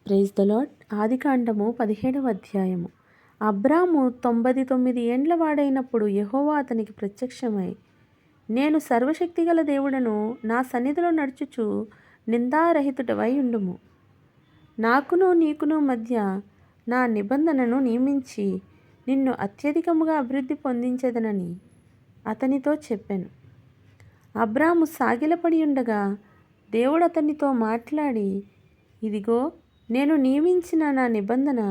Praise the lord. ఆదికాండము 17వ అధ్యాయము. అబ్రాము 99 ఏండ్ల వాడైనప్పుడు యెహోవా అతనికి ప్రత్యక్షమై, నేను సర్వశక్తిగల దేవుడను, నా సన్నిధిలో నడుచుచు నిందారహితుడవై ఉండుము. నాకును నీకును మధ్య నా నిబంధనను నియమించి నిన్ను అత్యధికముగా అభివృద్ధి పొందించెదనని అతనితో చెప్పాను. అబ్రాము సాగిలపడి ఉండగా దేవుడు అతనితో మాట్లాడి, ఇదిగో నేను నియమించిన నా నిబంధన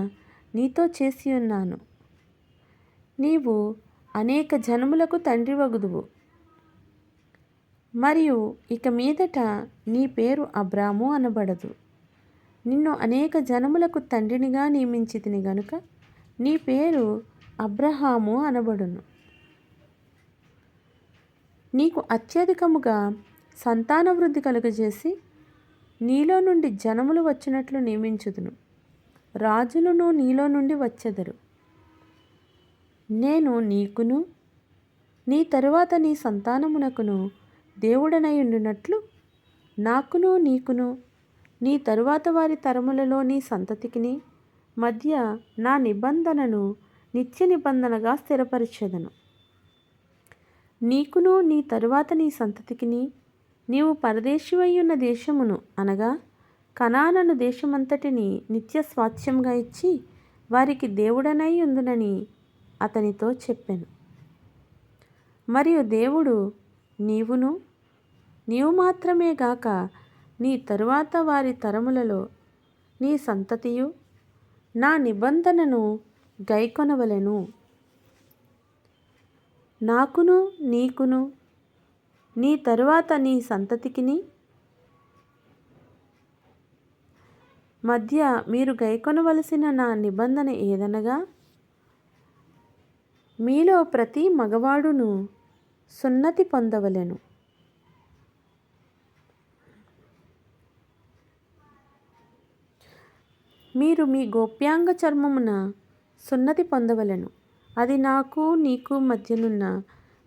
నీతో చేసి ఉన్నాను. నీవు అనేక జనములకు తండ్రివగుదువు. మరియు ఇక మీదట నీ పేరు అబ్రాము అనబడదు. నిన్ను అనేక జనములకు తండ్రినిగా నియమించితిని గనుక నీ పేరు అబ్రహాము అనబడును. నీకు అత్యధికముగా సంతాన వృద్ధి కలుగజేసి నీలో నుండి జనములు వచ్చినట్లు నియమించుదును. రాజులను నీలో నుండి వచ్చెదరు. నేను నీకును నీ తరువాత నీ సంతానమునకును దేవుడనై ఉండునట్లు నాకును నీకును నీ తరువాత వారి తరములలో నీ సంతతికిని మధ్య నా నిబంధనను నిత్య నిబంధనగా స్థిరపరిచెదను. నీకును నీ తరువాత నీ సంతతికిని నీవు పరదేశివై ఉన్న దేశమును అనగా కనానను దేశమంతటిని నిత్య స్వాస్థ్యంగా ఇచ్చి వారికి దేవుడనై ఉందునని అతనితో చెప్పాను. మరియు దేవుడు నీవు మాత్రమే గాక నీ తరువాత వారి తరములలో నీ సంతతియు నా నిబంధనను గైకొనవలెను. నాకును నీకును నీ తరువాత నీ సంతతికిని మధ్య మీరు గైకొనవలసిన నా నిబంధన ఏదనగా, మీలో ప్రతి మగవాడును సున్నతి పొందవలెను. మీరు మీ గోప్యాంగ చర్మమున సున్నతి పొందవలెను. అది నాకు నీకు మధ్యనున్న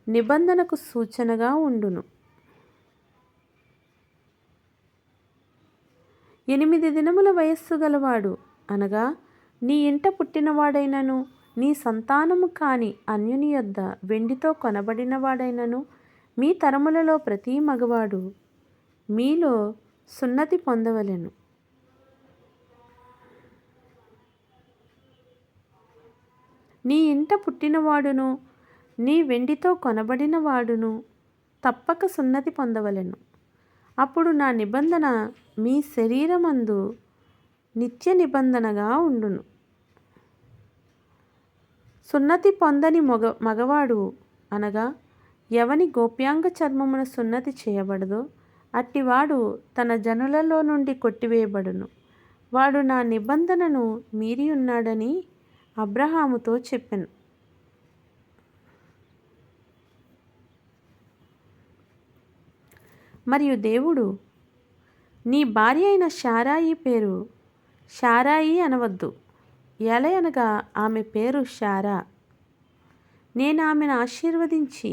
నిబంధనకు సూచనగా ఉండును. 8 దినముల వయస్సు గలవాడు అనగా నీ ఇంట పుట్టినవాడైనను నీ సంతానము కాని అన్యుని యొద్ద వెండితో కొనబడినవాడైనను మీ తరములలో ప్రతి మగవాడు మీలో సున్నతి పొందవలెను. నీ ఇంట పుట్టినవాడును నీ వెండితో కొనబడిన వాడును తప్పక సున్నతి పొందవలెను. అప్పుడు నా నిబంధన మీ శరీరమందు నిత్య నిబంధనగా ఉండును. సున్నతి పొందని మగవాడు అనగా ఎవని గోప్యాంగ చర్మమున సున్నతి చేయబడదో అట్టివాడు తన జనులలో నుండి కొట్టివేయబడును. వాడు నా నిబంధనను మీరి ఉన్నాడని అబ్రహాముతో చెప్పెను. మరియు దేవుడు, నీ భార్య అయిన శారాయి పేరు శారాయి అనవద్దు, ఎలయనగా ఆమె పేరు శారా. నేను ఆమెను ఆశీర్వదించి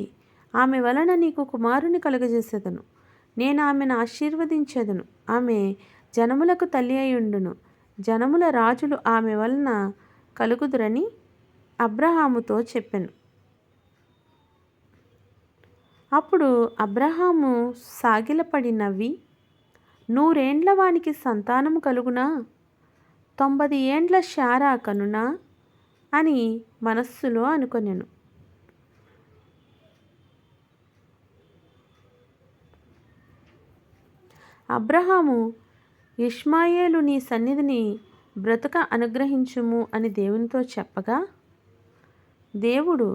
ఆమె వలన నీకు కుమారుని కలుగజేసేదను. నేను ఆమెను ఆశీర్వదించేదను. ఆమె జనములకు తల్లి అయి ఉండును. జనముల రాజులు ఆమె వలన కలుగుదురని అబ్రహాముతో చెప్పెను. అప్పుడు అబ్రహాము సాగిలపడి నవ్వి, 100 ఏండ్ల వానికి సంతానము కలుగునా? 90 ఏండ్ల శారా కనునా అని మనస్సులో అనుకొనెను. అబ్రహాము, ఇష్మాయేలు నీ సన్నిధిని బ్రతుక అనుగ్రహించుము అని దేవునితో చెప్పగా, దేవుడు,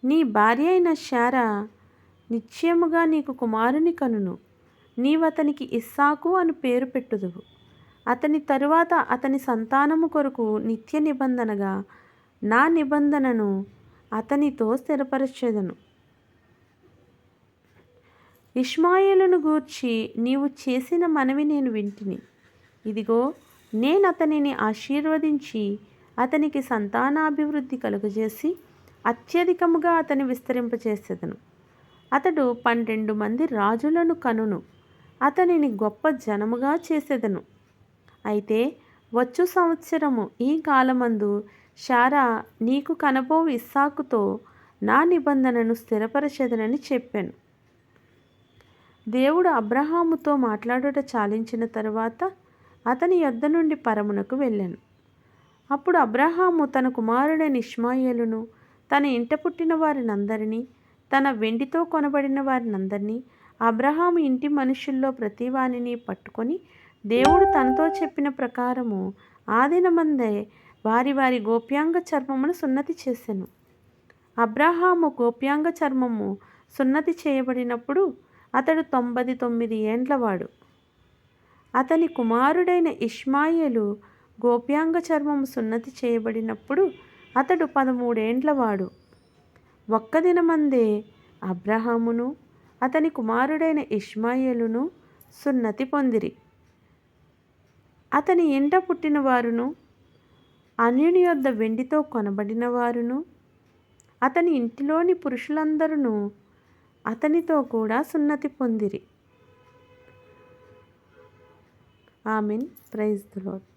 నీ భార్య అయిన శారా నిశ్చయముగా నీకు కుమారుని కనును. నీవతనికి ఇస్సాకు అని పేరు పెట్టుదువు. అతని తరువాత అతని సంతానము కొరకు నిత్య నిబంధనగా నా నిబంధనను అతనితో స్థిరపరచెదను. ఇష్మాయేలును గూర్చి నీవు చేసిన మనవి నేను వింటిని. ఇదిగో నేను అతనిని ఆశీర్వదించి అతనికి సంతానాభివృద్ధి కలుగజేసి అత్యధికముగా అతని విస్తరింపచేసేదను. అతడు 12 మంది రాజులను కనును. అతనిని గొప్ప జనముగా చేసేదను. అయితే వచ్చు సంవత్సరము ఈ కాలమందు శారా నీకు కనబోవు ఇస్సాకుతో నా నిబంధనను స్థిరపరచెదనని చెప్పాను. దేవుడు అబ్రహాముతో మాట్లాడుట చాలించిన తరువాత అతని యొద్ద నుండి పరమునకు వెళ్ళాను. అప్పుడు అబ్రహాము తన కుమారుడైన ఇష్మాయేలును, తన ఇంట పుట్టిన వారినందరినీ, తన వెండితో కొనబడిన వారినందరినీ, అబ్రహాము ఇంటి మనుషుల్లో ప్రతివానిని పట్టుకొని దేవుడు తనతో చెప్పిన ప్రకారము ఆ దినమందే వారి వారి గోప్యాంగ చర్మమును సున్నతి చేసెను. అబ్రహాము గోప్యాంగ చర్మము సున్నతి చేయబడినప్పుడు అతడు 99 ఏండ్లవాడు. అతని కుమారుడైన ఇష్మాయేలు గోప్యాంగ చర్మము సున్నతి చేయబడినప్పుడు అతడు 13 ఏండ్లవాడు. ఒక్క దినమందే అబ్రహామును అతని కుమారుడైన ఇష్మాయేలును సున్నతి పొందిరి. అతని ఇంట పుట్టిన వారును, అన్యుని యొద్ద వెండితో కొనబడిన వారును, అతని ఇంటిలోని పురుషులందరూ అతనితో కూడా సున్నతి పొందిరి. ఆమెన్. Praise the lord.